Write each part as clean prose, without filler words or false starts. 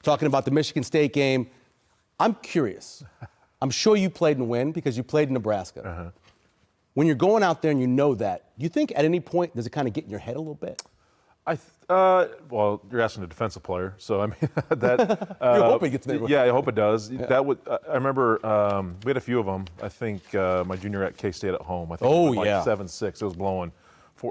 talking about the Michigan State game. I'm curious. I'm sure you played and win because you played in Nebraska. Uh-huh. When you're going out there and you know that, do you think at any point does it kind of get in your head a little bit? Well, you're asking a defensive player, so I mean that. You hope it gets there. Yeah, I hope it does. Yeah. That would. I remember we had a few of them. I think my junior at K-State at home. I think Oh, it was like yeah. 7-6. It was blowing.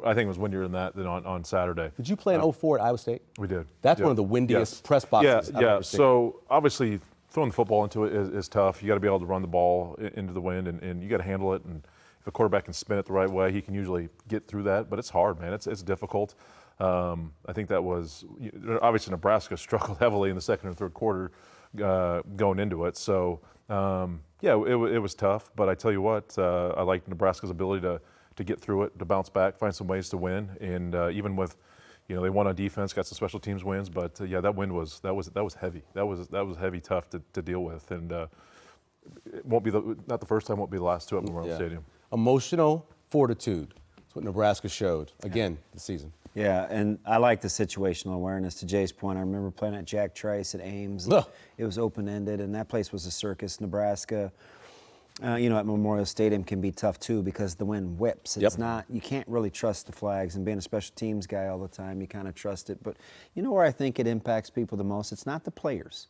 I think it was windier than that on Saturday. Did you play in 04 at Iowa State? We did. That's Yeah. one of the windiest Yes. press boxes I've Yeah. ever seen. So obviously throwing the football into it is tough. You got to be able to run the ball into the wind, and you got to handle it. And if a quarterback can spin it the right way, he can usually get through that. But it's hard, man. It's difficult. I think that was obviously Nebraska struggled heavily in the second and third quarter going into it. So yeah, it was tough. But I tell you what, I liked Nebraska's ability to get through it, to bounce back, find some ways to win, and even with, they won on defense, got some special teams wins. But yeah, that win was heavy. That was heavy, tough to deal with, and it won't be not the first time, won't be the last to at Memorial Stadium. Emotional fortitude. That's what Nebraska showed again this season. Yeah, and I like the situational awareness. To Jay's point, I remember playing at Jack Trice at Ames. Ugh. It was open-ended, and that place was a circus. Nebraska, at Memorial Stadium can be tough too because the wind whips. It's not, you can't really trust the flags, and being a special teams guy all the time, you kind of trust it. But you know where I think it impacts people the most? It's not the players.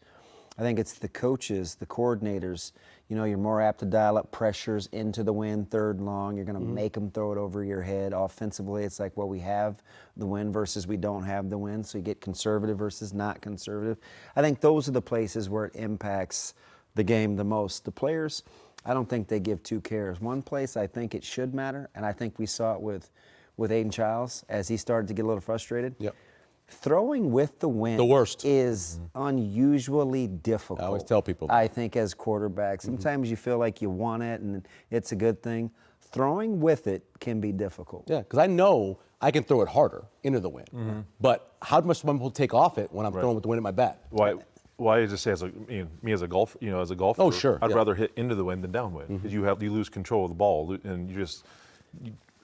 I think it's the coaches, the coordinators. You're more apt to dial up pressures into the wind, third and long. You're going to make them throw it over your head. Offensively, it's like, well, we have the wind versus we don't have the wind. So you get conservative versus not conservative. I think those are the places where it impacts the game the most. The players, I don't think they give two cares. One place I think it should matter, and I think we saw it with Aiden Childs as he started to get a little frustrated. Yep. Throwing with the wind The worst. is unusually difficult. I always tell people that. I think as quarterbacks, sometimes you feel like you want it and it's a good thing. Throwing with it can be difficult. Yeah, because I know I can throw it harder into the wind. But how much wind will take off it when I'm throwing with the wind at my bat? Why I just say me as a golfer, as a golfer, Oh, sure, I'd yeah. rather hit into the wind than downwind because you lose control of the ball and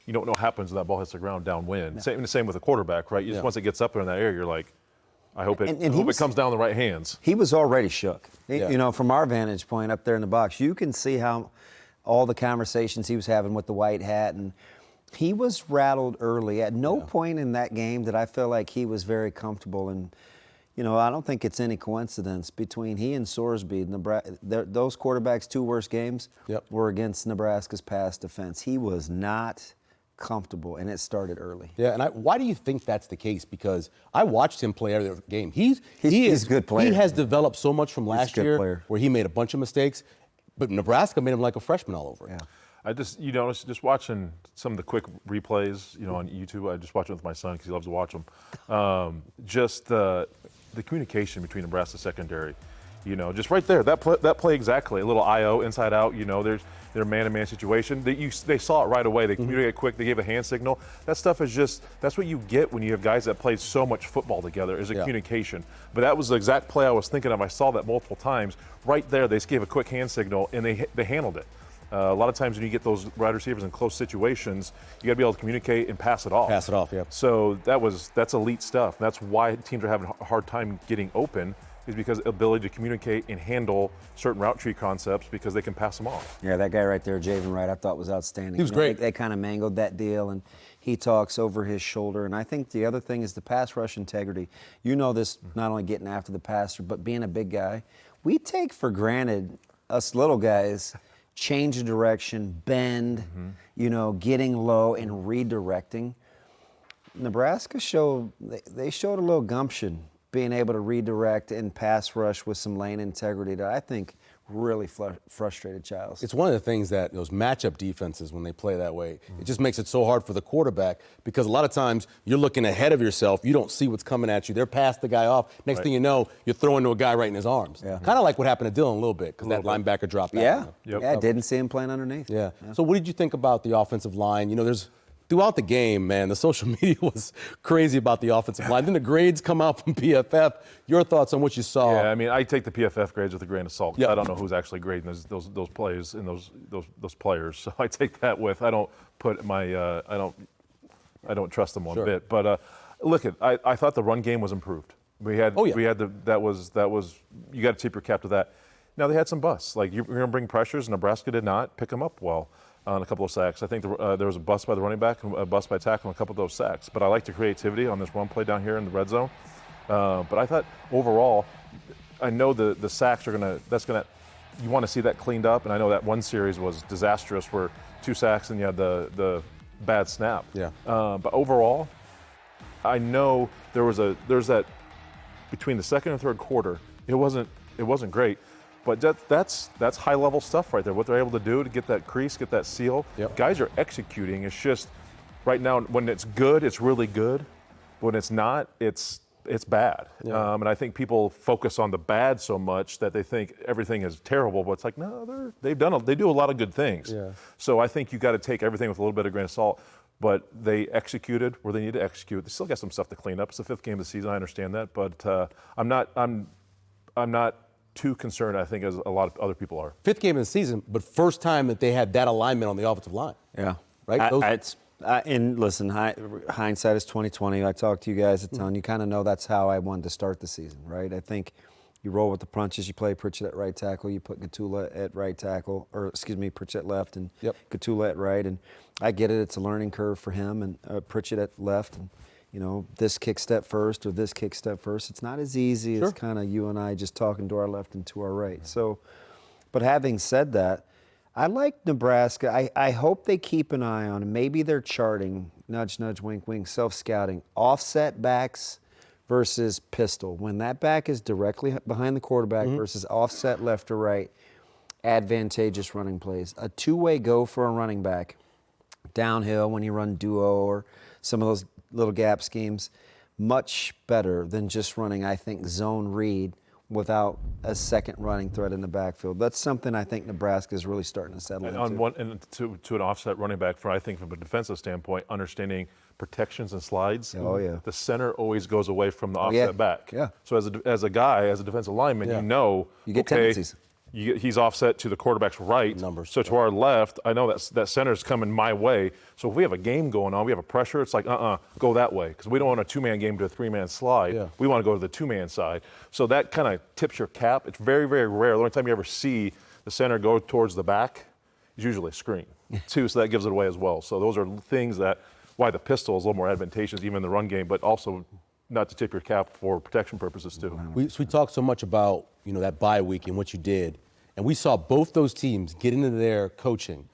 you don't know what happens when that ball hits the ground downwind. Same with a quarterback, right? Once it gets up there in that air, you're like, I hope it comes down the right hands. He was already shook. Yeah. From our vantage point up there in the box, you can see how all the conversations he was having with the white hat, and he was rattled early. At no point in that game did I feel like he was very comfortable. And I don't think it's any coincidence between he and Sorsby. Those quarterbacks' two worst games were against Nebraska's pass defense. He was not comfortable, and it started early. Yeah, and why do you think that's the case? Because I watched him play every game. He's a good player. He has developed so much from last good year player. where he made a bunch of mistakes, but Nebraska made him like a freshman all over. Yeah. I just watching some of the quick replays, on YouTube. I just watch it with my son because he loves to watch them. Just the communication between Nebraska secondary, just right there. That play exactly. A little IO inside out. Their man-to-man situation. They saw it right away. They communicated quick. They gave a hand signal. That stuff is that's what you get when you have guys that played so much football together is a communication. But that was the exact play I was thinking of. I saw that multiple times. Right there, they just gave a quick hand signal, and they handled it. A lot of times when you get those wide receivers in close situations, you got to be able to communicate and pass it off. Pass it off, yeah. So that's elite stuff. That's why teams are having a hard time getting open, is because ability to communicate and handle certain route tree concepts because they can pass them off. Yeah, that guy right there, Javen Wright, I thought was outstanding. He was great. They kind of mangled that deal, and he talks over his shoulder. And I think the other thing is the pass rush integrity. This not only getting after the passer, but being a big guy. We take for granted, us little guys, change of direction, bend, getting low and redirecting. Nebraska showed a little gumption, being able to redirect and pass rush with some lane integrity that I think really frustrated Childs. It's one of the things that those matchup defenses, when they play that way, it just makes it so hard for the quarterback because a lot of times you're looking ahead of yourself. You don't see what's coming at you. They're past the guy off. Next thing you know, you're throwing to a guy right in his arms. Yeah. Kind of like what happened to Dylan a little bit because that linebacker dropped out. Yeah, didn't see him playing underneath. Yeah. So what did you think about the offensive line? There's throughout the game, man, the social media was crazy about the offensive line. Then the grades come out from PFF. Your thoughts on what you saw? Yeah, I take the PFF grades with a grain of salt. Yep. I don't know who's actually grading those plays and those players. So I take that with. I don't put my. I don't trust them one bit. But look, I thought the run game was improved. Oh, yeah. we had that was you got to tip your cap to that. Now they had some busts. Like you're going to bring pressures. Nebraska did not pick them up well on a couple of sacks. I think there was a bust by the running back and a bust by tackle on a couple of those sacks. But I like the creativity on this run play down here in the red zone. But I thought overall, I know the sacks are you want to see that cleaned up. And I know that one series was disastrous where 2 sacks and you had the bad snap. Yeah. But overall, I know there's that between the second and third quarter, it wasn't great. But that's high level stuff right there. What they're able to do to get that crease, get that seal. Yep. Guys are executing. It's just right now when it's good, it's really good. When it's not, it's bad. Yeah. And I think people focus on the bad so much that they think everything is terrible. But it's like no, they do a lot of good things. Yeah. So I think you got to take everything with a little bit of grain of salt. But they executed where they need to execute. They still got some stuff to clean up. It's the 5th game of the season. I understand that, but I'm not too concerned, I think, as a lot of other people are. 5th game of the season, but first time that they had that alignment on the offensive line. Yeah. Right? And listen, hindsight is 20/20. I talked to you guys a ton. You kind of know that's how I wanted to start the season, right? I think you roll with the punches. You play Pritchett at right tackle. You put Gatula at right tackle, Pritchett left and Gatula at right. And I get it. It's a learning curve for him and Pritchett at left. And, this kick step first or this kick step first. It's not as easy as kind of you and I just talking to our left and to our right. So, but having said that, I like Nebraska. I hope they keep an eye on, and maybe they're charting, nudge, nudge, wink, wink, self-scouting, offset backs versus pistol. When that back is directly behind the quarterback versus offset left or right, advantageous running plays. A two-way go for a running back, downhill when you run duo or some of those little gap schemes, much better than just running, I think, zone read without a second running threat in the backfield. That's something I think Nebraska is really starting to settle into. To an offset running back, I think from a defensive standpoint, understanding protections and slides. Oh, yeah. The center always goes away from the offset back. Yeah. So as a defensive lineman, you get tendencies. He's offset to the quarterback's right. Numbers. So to our left, I know that center's coming my way. So if we have a game going on, we have a pressure, it's like, go that way. Because we don't want a 2-man game to a 3-man slide. Yeah. We want to go to the 2-man side. So that kind of tips your cap. It's very, very rare. The only time you ever see the center go towards the back is usually a screen, too. So that gives it away as well. So those are things why the pistol is a little more advantageous, even in the run game, but also not to tip your cap for protection purposes, too. We talked so much about, that bye week and what you did. And we saw both those teams get into their coaching.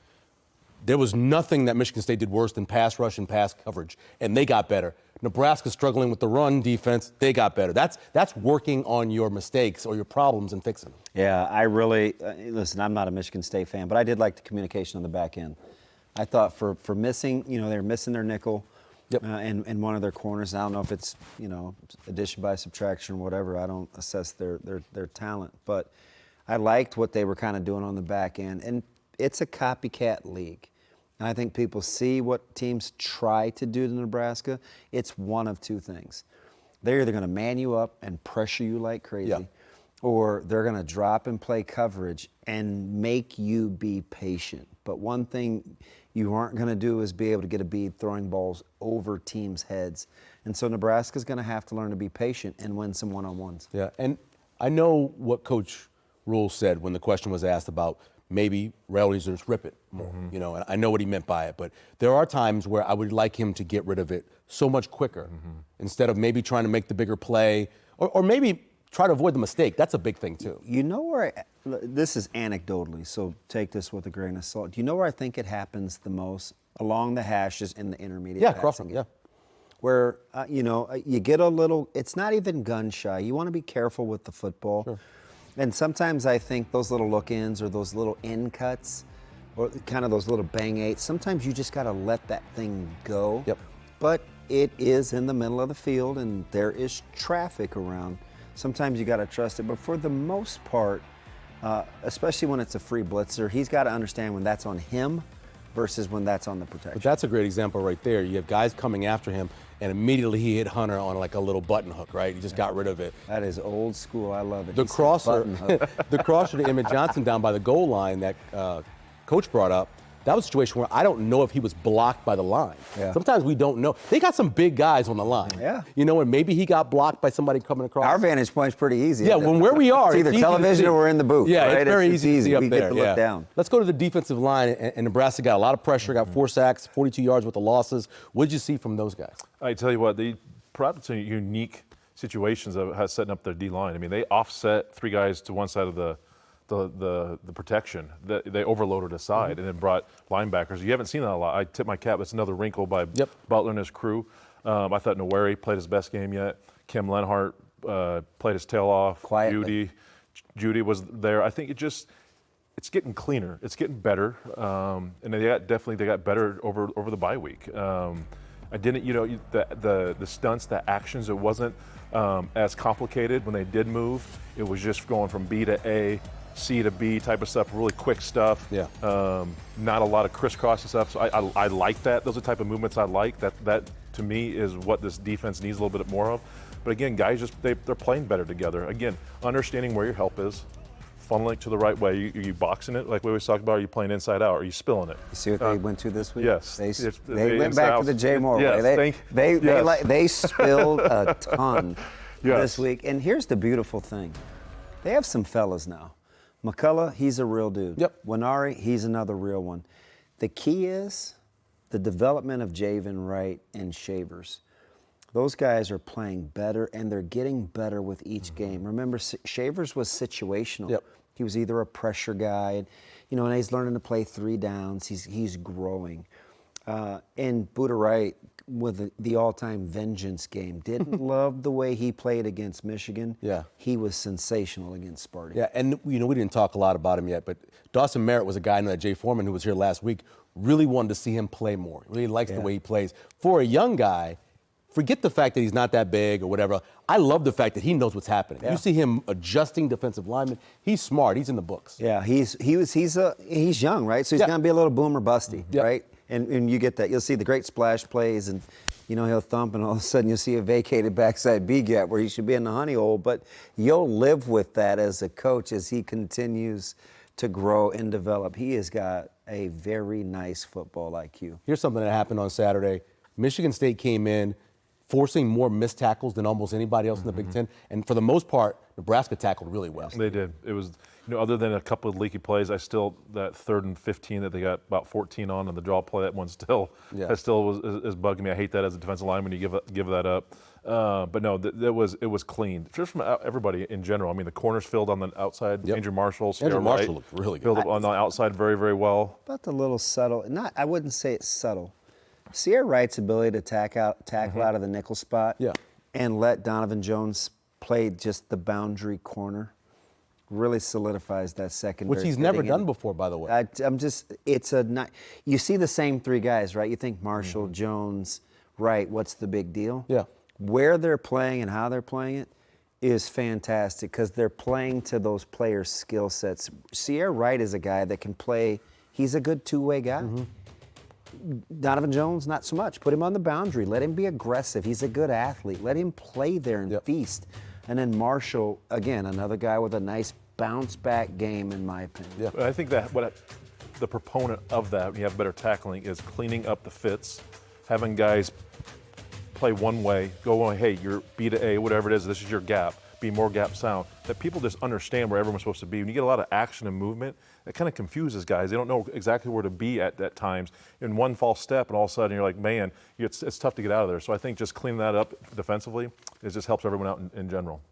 There was nothing that Michigan State did worse than pass rush and pass coverage, and they got better. Nebraska struggling with the run defense, they got better. That's working on your mistakes or your problems and fixing them. Yeah, I really listen. I'm not a Michigan State fan, but I did like the communication on the back end. I thought for missing, they're missing their nickel, and one of their corners. I don't know if it's addition by subtraction or whatever. I don't assess their talent, but I liked what they were kind of doing on the back end. And it's a copycat league. And I think people see what teams try to do to Nebraska. It's one of two things. They're either going to man you up and pressure you like crazy, or they're going to drop and play coverage and make you be patient. But one thing you aren't going to do is be able to get a bead throwing balls over teams' heads. And so Nebraska's going to have to learn to be patient and win some one-on-ones. Yeah, and I know what Coach Rule said when the question was asked about maybe Rail needs to just rip it more, and I know what he meant by it, but there are times where I would like him to get rid of it so much quicker instead of maybe trying to make the bigger play or maybe try to avoid the mistake. That's a big thing too. You know where, this is anecdotally, so take this with a grain of salt. Do you know where I think it happens the most? Along the hashes in the intermediate passing crossing, game. Where, you get a little, it's not even gun shy. You want to be careful with the football. Sure. And sometimes I think those little look-ins or those little in cuts or kind of those little bang-eights, sometimes you just got to let that thing go. Yep. But it is in the middle of the field and there is traffic around. Sometimes you got to trust it. But for the most part, especially when it's a free blitzer, he's got to understand when that's on him versus when that's on the protection. But that's a great example right there. You have guys coming after him, and immediately he hit Hunter on like a little button hook, right? He just got rid of it. That is old school. I love it. The crosser, the crosser to Emmett Johnson down by the goal line that Coach brought up, that was a situation where I don't know if he was blocked by the line. Yeah. Sometimes we don't know. They got some big guys on the line. Yeah. You know, and maybe he got blocked by somebody coming across. Our vantage point's pretty easy. Yeah, when where we are, it's either easy to television see. or we're in the booth. Yeah, right? it's very easy to see up we there. get to look down. Let's go to the defensive line, and Nebraska got a lot of pressure, got 4 sacks, 42 yards with the losses. What did you see from those guys? I tell you what, they brought some unique situations of how setting up their D line. I mean, they offset 3 guys to one side of the protection. They overloaded a side and then brought linebackers. You haven't seen that a lot. I tip my cap. That's another wrinkle by Butler and his crew. I thought Noweri played his best game yet. Kim Lenhart played his tail off. Quietly. Judy was there. I think it's getting cleaner. It's getting better. And they got better over the bye week. I didn't, the stunts, the actions, it wasn't as complicated when they did move. It was just going from B to A, C to B type of stuff, really quick stuff. Yeah. Not a lot of crisscross and stuff. So I like that. Those are the type of movements I like. That to me is what this defense needs a little bit more of. But again, guys they're playing better together. Again, understanding where your help is, funneling to the right way. Are you boxing it like we always talk about? Are you playing inside out? Are you spilling it? You see what they went to this week? Yes. They went back to the Jay Moore way. They spilled a ton this week. And here's the beautiful thing. They have some fellas now. McCullough, he's a real dude. Yep. Winari, he's another real one. The key is the development of Javen Wright and Shavers. Those guys are playing better, and they're getting better with each game. Remember, Shavers was situational. Yep. He was either a pressure guy, and he's learning to play 3 downs. He's growing. And Buda Wright, with the all-time vengeance game, didn't love the way he played against Michigan. Yeah. He was sensational against Sparty. Yeah, and we didn't talk a lot about him yet, but Dawson Merritt was a guy, I know that Jay Foreman, who was here last week, really wanted to see him play more. Really likes the way he plays. For a young guy, forget the fact that he's not that big or whatever. I love the fact that he knows what's happening. Yeah. You see him adjusting defensive linemen. He's smart. He's in the books. Yeah, he's young, right? So he's gonna be a little boomer busty, right? And you get that. You'll see the great splash plays, and he'll thump, and all of a sudden you'll see a vacated backside B gap where he should be in the honey hole. But you'll live with that as a coach as he continues to grow and develop. He has got a very nice football IQ. Here's something that happened on Saturday. Michigan State came in forcing more missed tackles than almost anybody else in the Big Ten. And for the most part, Nebraska tackled really well. They did. It was, other than a couple of leaky plays, that 3rd and 15 that they got about 14 on the draw play, that one still is bugging me. I hate that as a defensive lineman, you give that up. But no, it was clean. Just from everybody in general. I mean, the corners filled on the outside. Andrew Marshall, Andrew Marshall looked really good. Filled up on the outside very, very well. About the little subtle, I wouldn't say it's subtle. Sierra Wright's ability to tackle out of the nickel spot and let Donovan Jones play just the boundary corner really solidifies that secondary. Which he's never done before, by the way. You see the same 3 guys, right? You think Marshall, Jones, Wright, what's the big deal? Yeah. Where they're playing and how they're playing it is fantastic because they're playing to those players' skill sets. Sierra Wright is a guy that can play, he's a good 2-way guy. Donovan Jones, not so much. Put him on the boundary. Let him be aggressive. He's a good athlete. Let him play there and feast. And then Marshall, again, another guy with a nice bounce-back game, in my opinion. I think that the proponent of that, when you have better tackling, is cleaning up the fits, having guys play one way, go on, hey, you're B to A, whatever it is, this is your gap. Be more gap sound, that people just understand where everyone's supposed to be. When you get a lot of action and movement, it kind of confuses guys. They don't know exactly where to be at times. In one false step, and all of a sudden you're like, man, it's tough to get out of there. So I think just cleaning that up defensively, it just helps everyone out in general.